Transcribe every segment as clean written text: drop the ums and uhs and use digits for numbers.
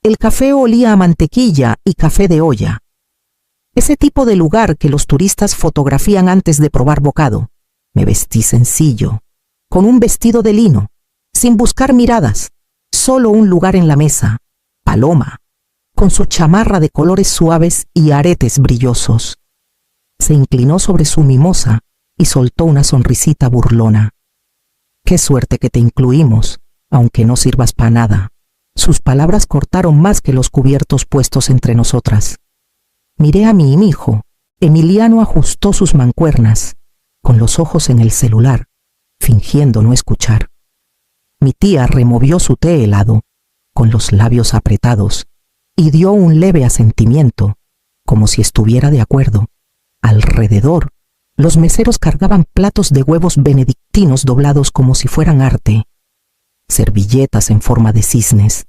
El café olía a mantequilla y café de olla. Ese tipo de lugar que los turistas fotografían antes de probar bocado. Me vestí sencillo, con un vestido de lino, sin buscar miradas, solo un lugar en la mesa, Paloma, con su chamarra de colores suaves y aretes brillosos. Se inclinó sobre su mimosa y soltó una sonrisita burlona. Qué suerte que te incluimos, aunque no sirvas para nada. Sus palabras cortaron más que los cubiertos puestos entre nosotras. Miré a mi hijo. Emiliano ajustó sus mancuernas, con los ojos en el celular, fingiendo no escuchar. Mi tía removió su té helado, con los labios apretados, y dio un leve asentimiento, como si estuviera de acuerdo. Alrededor, los meseros cargaban platos de huevos benedictinos doblados como si fueran arte, servilletas en forma de cisnes,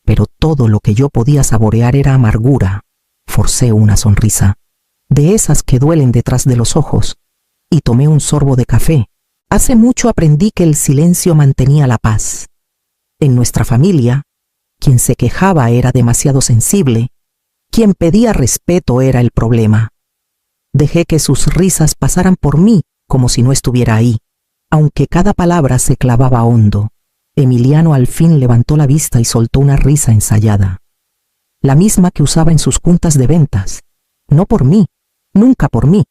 pero todo lo que yo podía saborear era amargura. Forcé una sonrisa, de esas que duelen detrás de los ojos, y tomé un sorbo de café. Hace mucho aprendí que el silencio mantenía la paz. En nuestra familia, quien se quejaba era demasiado sensible, quien pedía respeto era el problema. Dejé que sus risas pasaran por mí como si no estuviera ahí, aunque cada palabra se clavaba hondo. Emiliano al fin levantó la vista y soltó una risa ensayada, la misma que usaba en sus juntas de ventas, no por mí, nunca por mí,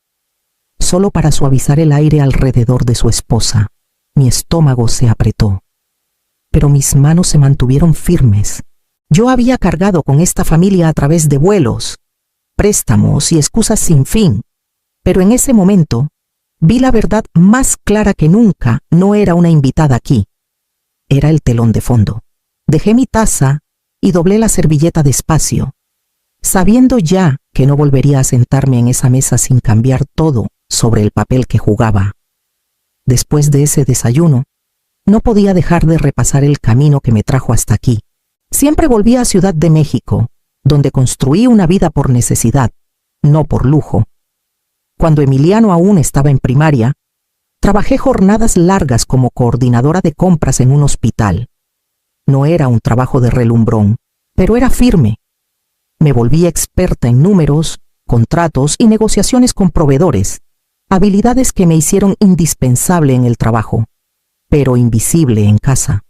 solo para suavizar el aire alrededor de su esposa. Mi estómago se apretó, pero mis manos se mantuvieron firmes. Yo había cargado con esta familia a través de vuelos, préstamos y excusas sin fin, pero en ese momento vi la verdad más clara que nunca. No era una invitada aquí, era el telón de fondo. Dejé mi taza y doblé la servilleta despacio, sabiendo ya que no volvería a sentarme en esa mesa sin cambiar todo sobre el papel que jugaba. Después de ese desayuno, no podía dejar de repasar el camino que me trajo hasta aquí. Siempre volví a Ciudad de México, donde construí una vida por necesidad, no por lujo. Cuando Emiliano aún estaba en primaria, trabajé jornadas largas como coordinadora de compras en un hospital. No era un trabajo de relumbrón, pero era firme. Me volví experta en números, contratos y negociaciones con proveedores, habilidades que me hicieron indispensable en el trabajo, pero invisible en casa.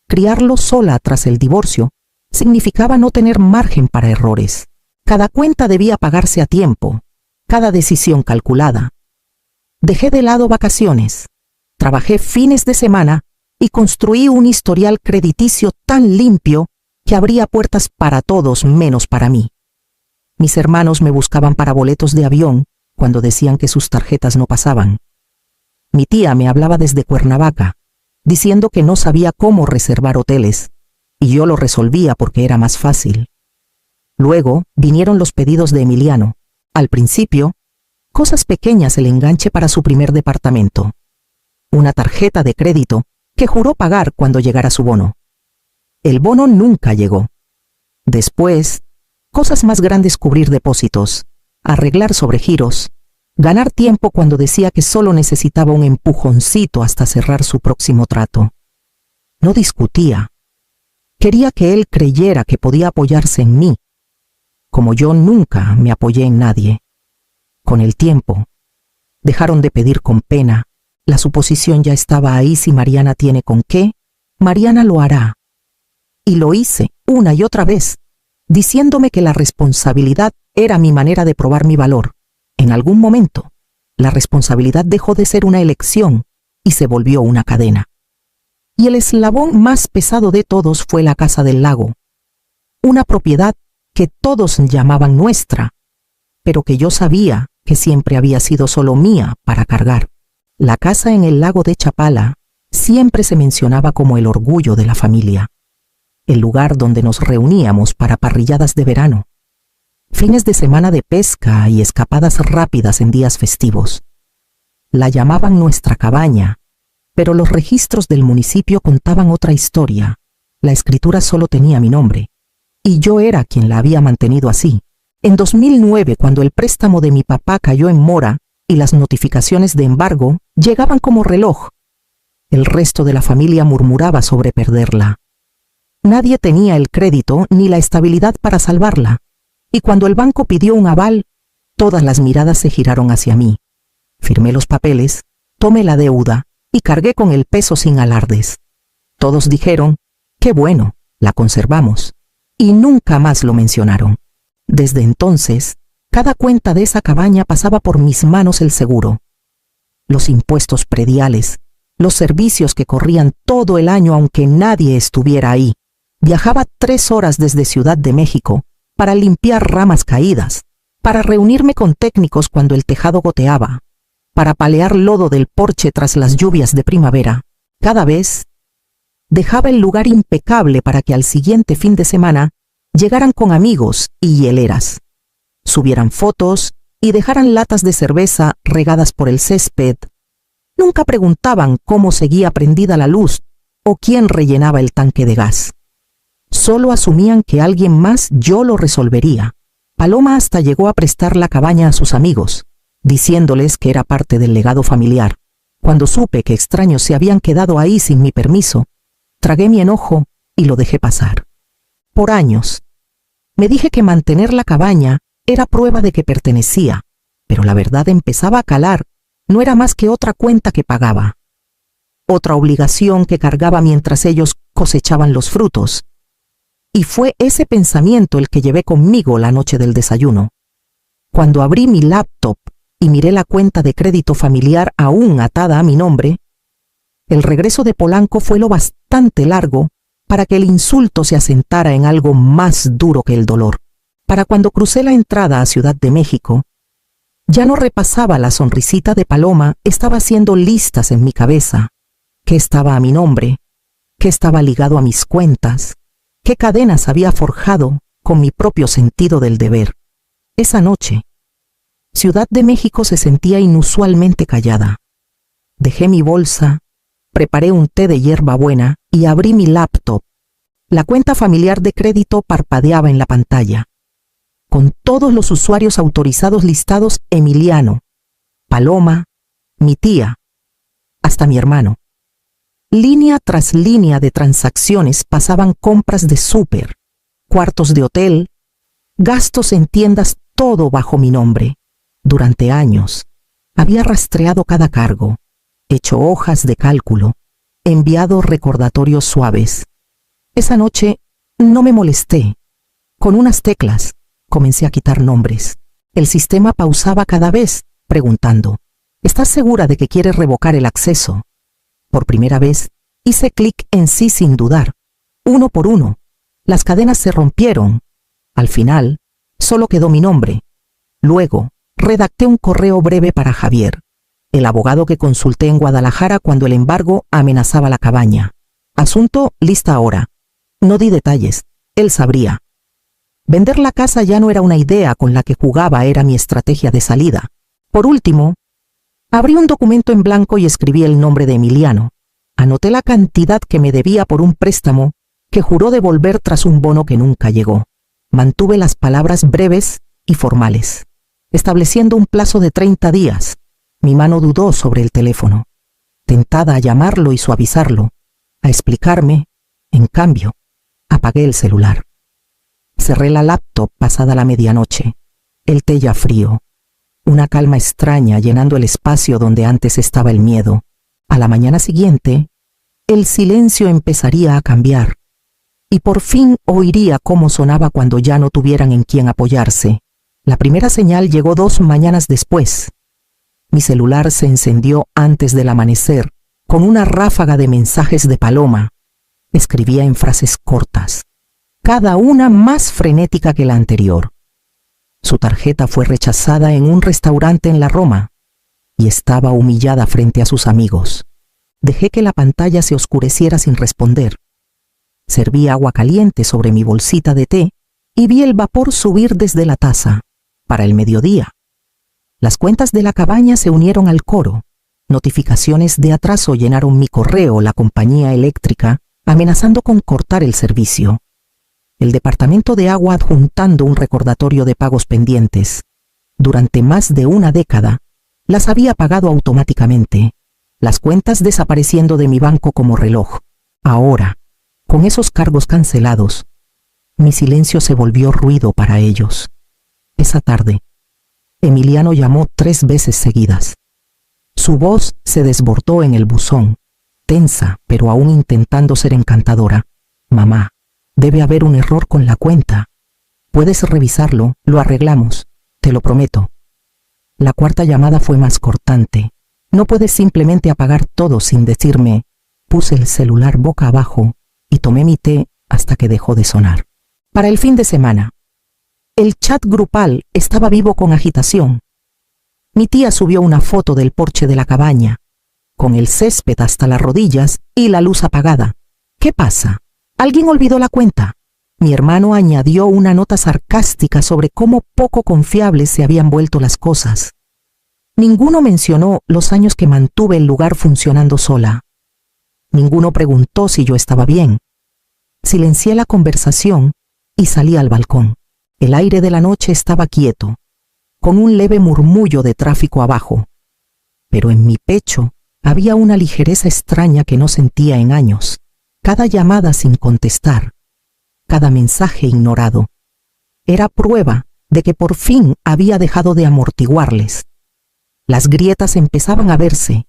Criarlo sola tras el divorcio significaba no tener margen para errores. Cada cuenta debía pagarse a tiempo, cada decisión calculada. Dejé de lado vacaciones, trabajé fines de semana y construí un historial crediticio tan limpio que abría puertas para todos menos para mí. Mis hermanos me buscaban para boletos de avión cuando decían que sus tarjetas no pasaban. Mi tía me hablaba desde Cuernavaca, diciendo que no sabía cómo reservar hoteles, y yo lo resolvía porque era más fácil. Luego vinieron los pedidos de Emiliano. Al principio, cosas pequeñas, el enganche para su primer departamento, una tarjeta de crédito que juró pagar cuando llegara su bono. El bono nunca llegó. Después, cosas más grandes: cubrir depósitos, arreglar sobregiros, ganar tiempo cuando decía que solo necesitaba un empujoncito hasta cerrar su próximo trato. No discutía. Quería que él creyera que podía apoyarse en mí, como yo nunca me apoyé en nadie. Con el tiempo, dejaron de pedir con pena. La suposición ya estaba ahí: si Mariana tiene con qué, Mariana lo hará. Y lo hice una y otra vez, diciéndome que la responsabilidad era mi manera de probar mi valor. En algún momento, la responsabilidad dejó de ser una elección y se volvió una cadena. Y el eslabón más pesado de todos fue la Casa del Lago, una propiedad que todos llamaban nuestra, pero que yo sabía que siempre había sido solo mía para cargar. La casa en el lago de Chapala siempre se mencionaba como el orgullo de la familia, el lugar donde nos reuníamos para parrilladas de verano, fines de semana de pesca y escapadas rápidas en días festivos. La llamaban nuestra cabaña, pero los registros del municipio contaban otra historia. La escritura solo tenía mi nombre, y yo era quien la había mantenido así. En 2009, cuando el préstamo de mi papá cayó en mora y las notificaciones de embargo llegaban como reloj, el resto de la familia murmuraba sobre perderla. Nadie tenía el crédito ni la estabilidad para salvarla, y cuando el banco pidió un aval, todas las miradas se giraron hacia mí. Firmé los papeles, tomé la deuda y cargué con el peso sin alardes. Todos dijeron, qué bueno, la conservamos, y nunca más lo mencionaron. Desde entonces, cada cuenta de esa cabaña pasaba por mis manos el seguro. Los impuestos prediales, los servicios que corrían todo el año aunque nadie estuviera ahí. Viajaba 3 horas desde Ciudad de México para limpiar ramas caídas, para reunirme con técnicos cuando el tejado goteaba, para palear lodo del porche tras las lluvias de primavera. Cada vez dejaba el lugar impecable para que al siguiente fin de semana llegaran con amigos y hieleras, subieran fotos y dejaran latas de cerveza regadas por el césped. Nunca preguntaban cómo seguía prendida la luz o quién rellenaba el tanque de gas. Solo asumían que alguien más yo lo resolvería. Paloma hasta llegó a prestar la cabaña a sus amigos, diciéndoles que era parte del legado familiar. Cuando supe que extraños se habían quedado ahí sin mi permiso, tragué mi enojo y lo dejé pasar. Por años, me dije que mantener la cabaña era prueba de que pertenecía, pero la verdad empezaba a calar. No era más que otra cuenta que pagaba, otra obligación que cargaba mientras ellos cosechaban los frutos. Y fue ese pensamiento el que llevé conmigo la noche del desayuno. Cuando abrí mi laptop y miré la cuenta de crédito familiar aún atada a mi nombre, el regreso de Polanco fue lo bastante largo para que el insulto se asentara en algo más duro que el dolor. Para cuando crucé la entrada a Ciudad de México, ya no repasaba la sonrisita de Paloma, estaba haciendo listas en mi cabeza. ¿Qué estaba a mi nombre? ¿Qué estaba ligado a mis cuentas? ¿Qué cadenas había forjado con mi propio sentido del deber? Esa noche, Ciudad de México se sentía inusualmente callada. Dejé mi bolsa, preparé un té de hierbabuena y abrí mi laptop. La cuenta familiar de crédito parpadeaba en la pantalla, con todos los usuarios autorizados listados: Emiliano, Paloma, mi tía, hasta mi hermano. Línea tras línea de transacciones pasaban compras de súper, cuartos de hotel, gastos en tiendas, todo bajo mi nombre. Durante años, había rastreado cada cargo, hecho hojas de cálculo, enviado recordatorios suaves. Esa noche no me molesté. Con unas teclas comencé a quitar nombres. El sistema pausaba cada vez, preguntando, ¿estás segura de que quieres revocar el acceso? Por primera vez, hice clic en sí sin dudar. Uno por uno, las cadenas se rompieron. Al final, solo quedó mi nombre. Luego, redacté un correo breve para Javier, el abogado que consulté en Guadalajara cuando el embargo amenazaba la cabaña. Asunto lista ahora. No di detalles, él sabría. Vender la casa ya no era una idea con la que jugaba, era mi estrategia de salida. Por último, abrí un documento en blanco y escribí el nombre de Emiliano. Anoté la cantidad que me debía por un préstamo que juró devolver tras un bono que nunca llegó. Mantuve las palabras breves y formales, estableciendo un plazo de 30 días. Mi mano dudó sobre el teléfono, tentada a llamarlo y suavizarlo, a explicarme. En cambio, apagué el celular. Cerré la laptop pasada la medianoche, el té ya frío, una calma extraña llenando el espacio donde antes estaba el miedo. A la mañana siguiente, el silencio empezaría a cambiar, y por fin oiría cómo sonaba cuando ya no tuvieran en quién apoyarse. La primera señal llegó 2 mañanas después. Mi celular se encendió antes del amanecer, con una ráfaga de mensajes de Paloma. Escribía en frases cortas, cada una más frenética que la anterior. Su tarjeta fue rechazada en un restaurante en la Roma y estaba humillada frente a sus amigos. Dejé que la pantalla se oscureciera sin responder. Serví agua caliente sobre mi bolsita de té y vi el vapor subir desde la taza. Para el mediodía, las cuentas de la cabaña se unieron al coro. Notificaciones de atraso llenaron mi correo, la compañía eléctrica amenazando con cortar el servicio, el departamento de agua adjuntando un recordatorio de pagos pendientes. Durante más de una década, las había pagado automáticamente, las cuentas desapareciendo de mi banco como reloj. Ahora, Con esos cargos cancelados, mi silencio se volvió ruido para ellos. Esa tarde, Emiliano llamó 3 veces seguidas. Su voz se desbordó en el buzón, tensa, pero aún intentando ser encantadora. Mamá, debe haber un error con la cuenta. Puedes revisarlo, lo arreglamos, te lo prometo. La 4ª llamada fue más cortante. No puedes simplemente apagar todo sin decirme. Puse el celular boca abajo y tomé mi té hasta que dejó de sonar. Para el fin de semana, el chat grupal estaba vivo con agitación. Mi tía subió una foto del porche de la cabaña, con el césped hasta las rodillas y la luz apagada. ¿Qué pasa? ¿Alguien olvidó la cuenta? Mi hermano añadió una nota sarcástica sobre cómo poco confiables se habían vuelto las cosas. Ninguno mencionó los años que mantuve el lugar funcionando sola. Ninguno preguntó si yo estaba bien. Silencié la conversación y salí al balcón. El aire de la noche estaba quieto, con un leve murmullo de tráfico abajo. Pero en mi pecho había una ligereza extraña que no sentía en años. Cada llamada sin contestar, cada mensaje ignorado, era prueba de que por fin había dejado de amortiguarles. Las grietas empezaban a verse,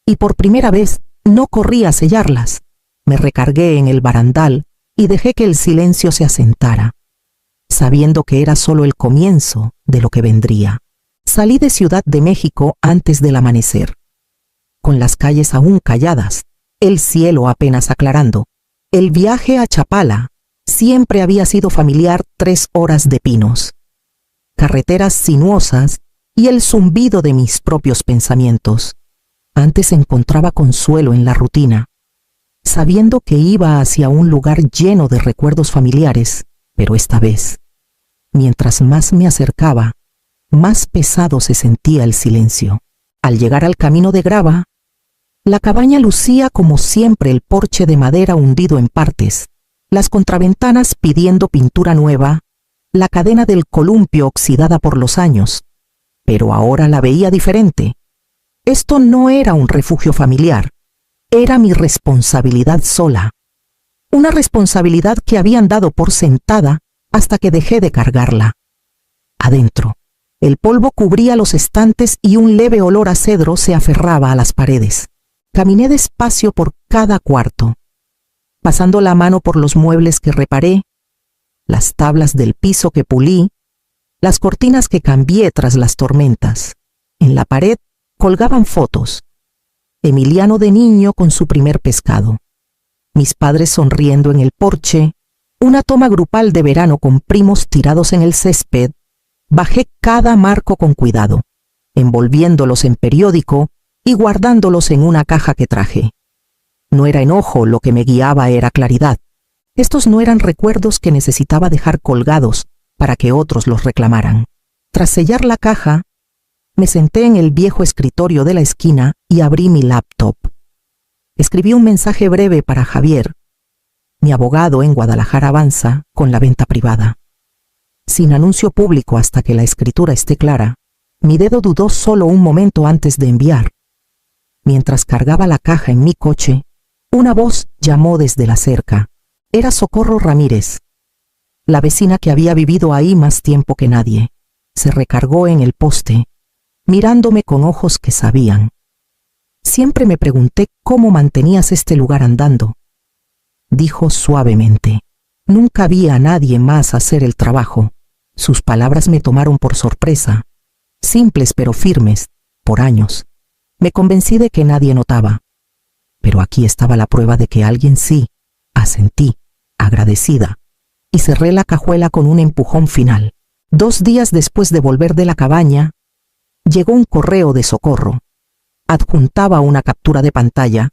y por primera vez no corrí a sellarlas. Me recargué en el barandal y dejé que el silencio se asentara, sabiendo que era solo el comienzo de lo que vendría. Salí de Ciudad de México antes del amanecer, con las calles aún calladas, el cielo apenas aclarando. El viaje a Chapala siempre había sido familiar. 3 horas de pinos, carreteras sinuosas y el zumbido de mis propios pensamientos. Antes encontraba consuelo en la rutina, sabiendo que iba hacia un lugar lleno de recuerdos familiares, pero esta vez, mientras más me acercaba, más pesado se sentía el silencio. Al llegar al camino de grava, la cabaña lucía como siempre, el porche de madera hundido en partes, las contraventanas pidiendo pintura nueva, la cadena del columpio oxidada por los años. Pero ahora la veía diferente. Esto no era un refugio familiar, era mi responsabilidad sola. Una responsabilidad que habían dado por sentada hasta que dejé de cargarla. Adentro, el polvo cubría los estantes y un leve olor a cedro se aferraba a las paredes. Caminé despacio por cada cuarto, pasando la mano por los muebles que reparé, las tablas del piso que pulí, las cortinas que cambié tras las tormentas. En la pared colgaban fotos. Emiliano de niño con su primer pescado, mis padres sonriendo en el porche, una toma grupal de verano con primos tirados en el césped. Bajé cada marco con cuidado, envolviéndolos en periódico y guardándolos en una caja que traje. No era enojo lo que me guiaba, era claridad. Estos no eran recuerdos que necesitaba dejar colgados para que otros los reclamaran. Tras sellar la caja, me senté en el viejo escritorio de la esquina y abrí mi laptop. Escribí un mensaje breve para Javier, mi abogado en Guadalajara avanza con la venta privada. Sin anuncio público hasta que la escritura esté clara, mi dedo dudó solo un momento antes de enviar. Mientras cargaba la caja en mi coche, una voz llamó desde la cerca. Era Socorro Ramírez, la vecina que había vivido ahí más tiempo que nadie. Se recargó en el poste, mirándome con ojos que sabían. Siempre me pregunté cómo mantenías este lugar andando, dijo suavemente. Nunca vi a nadie más hacer el trabajo. Sus palabras me tomaron por sorpresa, simples pero firmes, por años. Me convencí de que nadie notaba. Pero aquí estaba la prueba de que alguien sí. Asentí, agradecida, y cerré la cajuela con un empujón final. 2 días después de volver de la cabaña, llegó un correo de Socorro. Adjuntaba una captura de pantalla,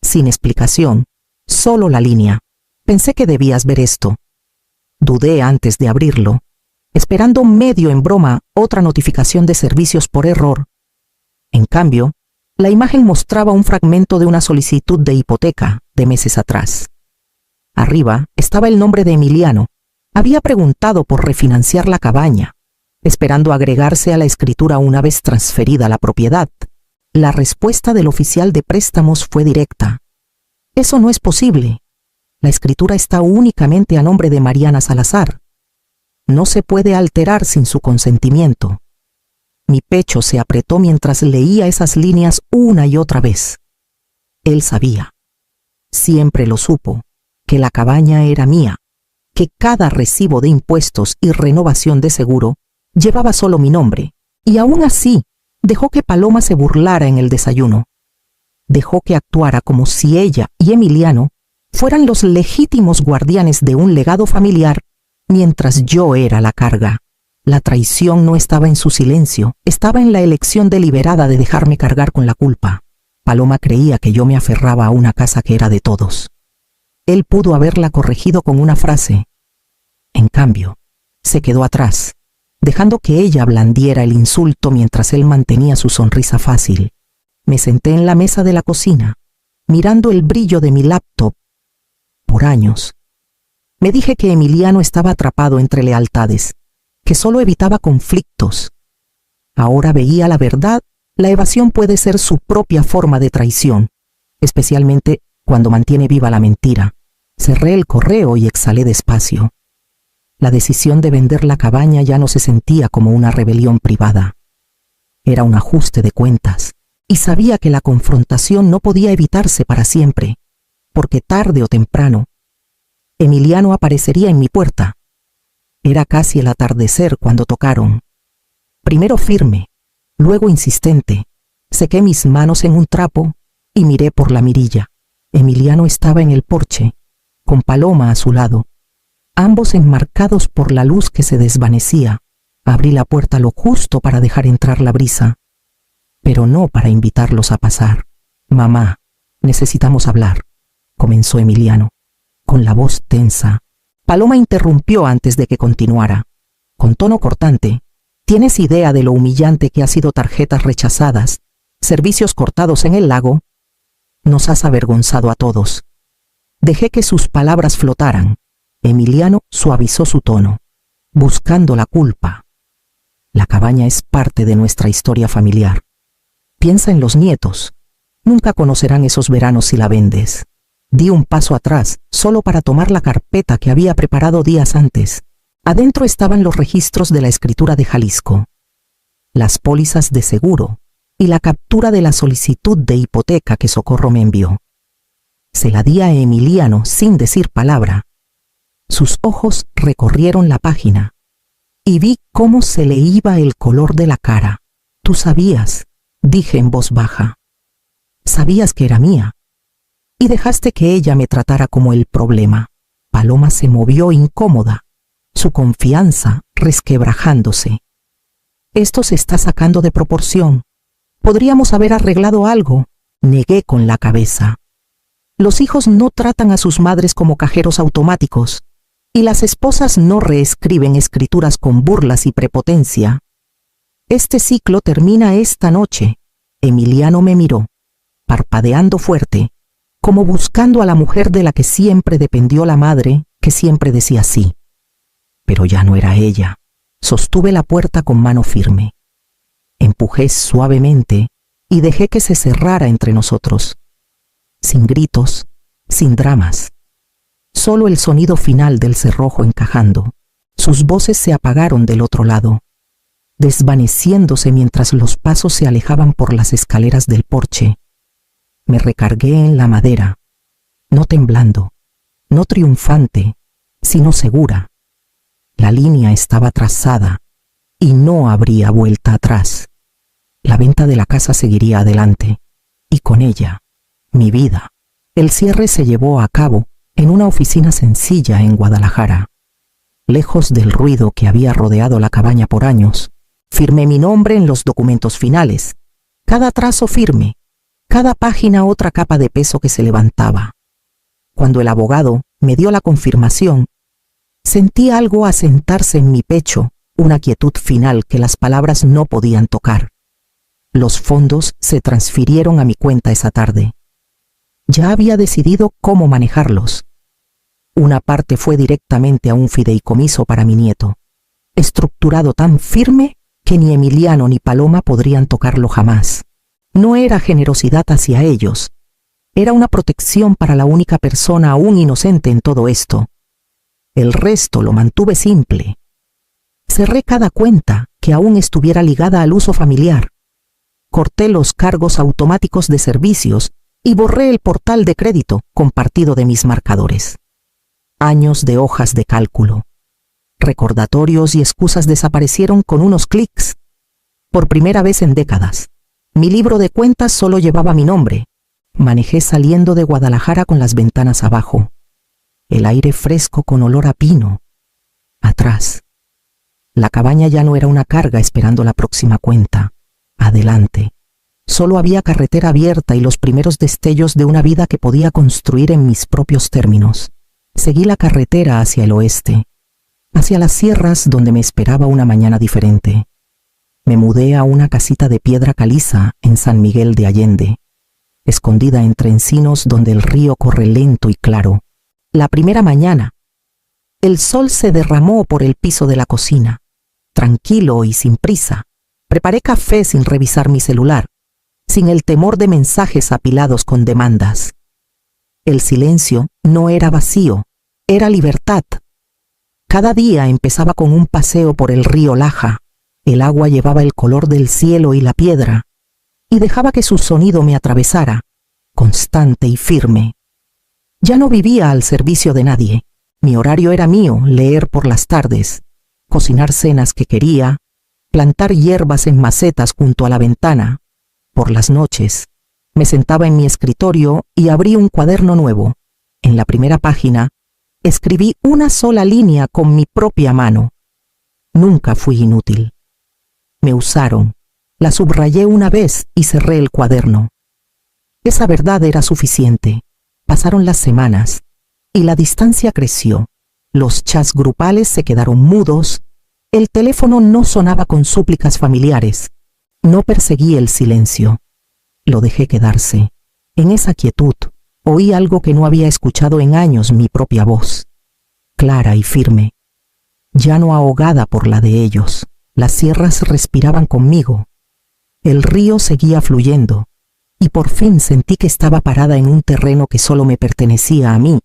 sin explicación, solo la línea. Pensé que debías ver esto. Dudé antes de abrirlo, esperando medio en broma otra notificación de servicios por error. En cambio, la imagen mostraba un fragmento de una solicitud de hipoteca de meses atrás. Arriba estaba el nombre de Emiliano. Había preguntado por refinanciar la cabaña, esperando agregarse a la escritura una vez transferida la propiedad. La respuesta del oficial de préstamos fue directa. Eso no es posible. La escritura está únicamente a nombre de Mariana Salazar. No se puede alterar sin su consentimiento. Mi pecho se apretó mientras leía esas líneas una y otra vez. Él sabía, siempre lo supo, que la cabaña era mía, que cada recibo de impuestos y renovación de seguro llevaba solo mi nombre, y aún así dejó que Paloma se burlara en el desayuno. Dejó que actuara como si ella y Emiliano fueran los legítimos guardianes de un legado familiar, mientras yo era la carga. La traición no estaba en su silencio, estaba en la elección deliberada de dejarme cargar con la culpa. Paloma creía que yo me aferraba a una casa que era de todos. Él pudo haberla corregido con una frase. En cambio, se quedó atrás, dejando que ella blandiera el insulto mientras él mantenía su sonrisa fácil. Me senté en la mesa de la cocina, mirando el brillo de mi laptop. Por años, me dije que Emiliano estaba atrapado entre lealtades, que solo evitaba conflictos. Ahora veía la verdad. La evasión puede ser su propia forma de traición, especialmente cuando mantiene viva la mentira. Cerré el correo y exhalé despacio. La decisión de vender la cabaña ya no se sentía como una rebelión privada. Era un ajuste de cuentas, y sabía que la confrontación no podía evitarse para siempre, porque tarde o temprano, Emiliano aparecería en mi puerta. Era casi el atardecer cuando tocaron. Primero firme, luego insistente. Sequé mis manos en un trapo y miré por la mirilla. Emiliano estaba en el porche, con Paloma a su lado, ambos enmarcados por la luz que se desvanecía. Abrí la puerta lo justo para dejar entrar la brisa, pero no para invitarlos a pasar. «Mamá, necesitamos hablar», comenzó Emiliano, con la voz tensa. Paloma interrumpió antes de que continuara. Con tono cortante, ¿tienes idea de lo humillante que ha sido tarjetas rechazadas, servicios cortados en el lago? Nos has avergonzado a todos. Dejé que sus palabras flotaran. Emiliano suavizó su tono, buscando la culpa. La cabaña es parte de nuestra historia familiar. Piensa en los nietos. Nunca conocerán esos veranos si la vendes. Di un paso atrás, solo para tomar la carpeta que había preparado días antes. Adentro estaban los registros de la escritura de Jalisco, las pólizas de seguro y la captura de la solicitud de hipoteca que Socorro me envió. Se la di a Emiliano sin decir palabra. Sus ojos recorrieron la página y vi cómo se le iba el color de la cara. «Tú sabías», dije en voz baja. «Sabías que era mía y dejaste que ella me tratara como el problema». Paloma se movió incómoda, su confianza resquebrajándose. «Esto se está sacando de proporción. Podríamos haber arreglado algo», negué con la cabeza. «Los hijos no tratan a sus madres como cajeros automáticos, y las esposas no reescriben escrituras con burlas y prepotencia. Este ciclo termina esta noche». Emiliano me miró, parpadeando fuerte, como buscando a la mujer de la que siempre dependió la madre, que siempre decía sí. Pero ya no era ella. Sostuve la puerta con mano firme. Empujé suavemente y dejé que se cerrara entre nosotros. Sin gritos, sin dramas. Solo el sonido final del cerrojo encajando. Sus voces se apagaron del otro lado, desvaneciéndose mientras los pasos se alejaban por las escaleras del porche. Me recargué en la madera, no temblando, no triunfante, sino segura. La línea estaba trazada y no habría vuelta atrás. La venta de la casa seguiría adelante, y con ella, mi vida. El cierre se llevó a cabo en una oficina sencilla en Guadalajara. Lejos del ruido que había rodeado la cabaña por años, firmé mi nombre en los documentos finales. Cada trazo firme, cada página otra capa de peso que se levantaba. Cuando el abogado me dio la confirmación, sentí algo asentarse en mi pecho, una quietud final que las palabras no podían tocar. Los fondos se transfirieron a mi cuenta esa tarde. Ya había decidido cómo manejarlos. Una parte fue directamente a un fideicomiso para mi nieto, estructurado tan firme que ni Emiliano ni Paloma podrían tocarlo jamás. No era generosidad hacia ellos, Era una protección para la única persona aún inocente en todo esto. El resto lo mantuve simple. Cerré cada cuenta que aún estuviera ligada al uso familiar. Corté los cargos automáticos de servicios y borré el portal de crédito compartido de mis marcadores. Años de hojas de cálculo. Recordatorios y excusas desaparecieron con unos clics. Por primera vez en décadas, mi libro de cuentas solo llevaba mi nombre. Manejé saliendo de Guadalajara con las ventanas abajo. El aire fresco con olor a pino. Atrás. La cabaña ya no era una carga esperando la próxima cuenta. Adelante. Solo había carretera abierta y los primeros destellos de una vida que podía construir en mis propios términos. Seguí la carretera hacia el oeste, hacia las sierras donde me esperaba una mañana diferente. Me mudé a una casita de piedra caliza en San Miguel de Allende, escondida entre encinos donde el río corre lento y claro. La primera mañana, el sol se derramó por el piso de la cocina. Tranquilo y sin prisa, preparé café sin revisar mi celular, sin el temor de mensajes apilados con demandas. El silencio no era vacío, era libertad. Cada día empezaba con un paseo por el río Laja. El agua llevaba el color del cielo y la piedra, y dejaba que su sonido me atravesara, constante y firme. Ya no vivía al servicio de nadie. Mi horario era mío: leer por las tardes, cocinar cenas que quería, plantar hierbas en macetas junto a la ventana. Por las noches, me sentaba en mi escritorio y abrí un cuaderno nuevo. En la primera página, escribí una sola línea con mi propia mano. Nunca fui inútil. Me usaron, la subrayé una vez y cerré el cuaderno. Esa verdad era suficiente. Pasaron las semanas y la distancia creció. Los chats grupales se quedaron mudos. El teléfono no sonaba con súplicas familiares. No perseguí el silencio. Lo dejé quedarse. En esa quietud, oí algo que no había escuchado en años: mi propia voz, clara y firme, ya no ahogada por la de ellos. Las sierras respiraban conmigo. El río seguía fluyendo, y por fin sentí que estaba parada en un terreno que solo me pertenecía a mí,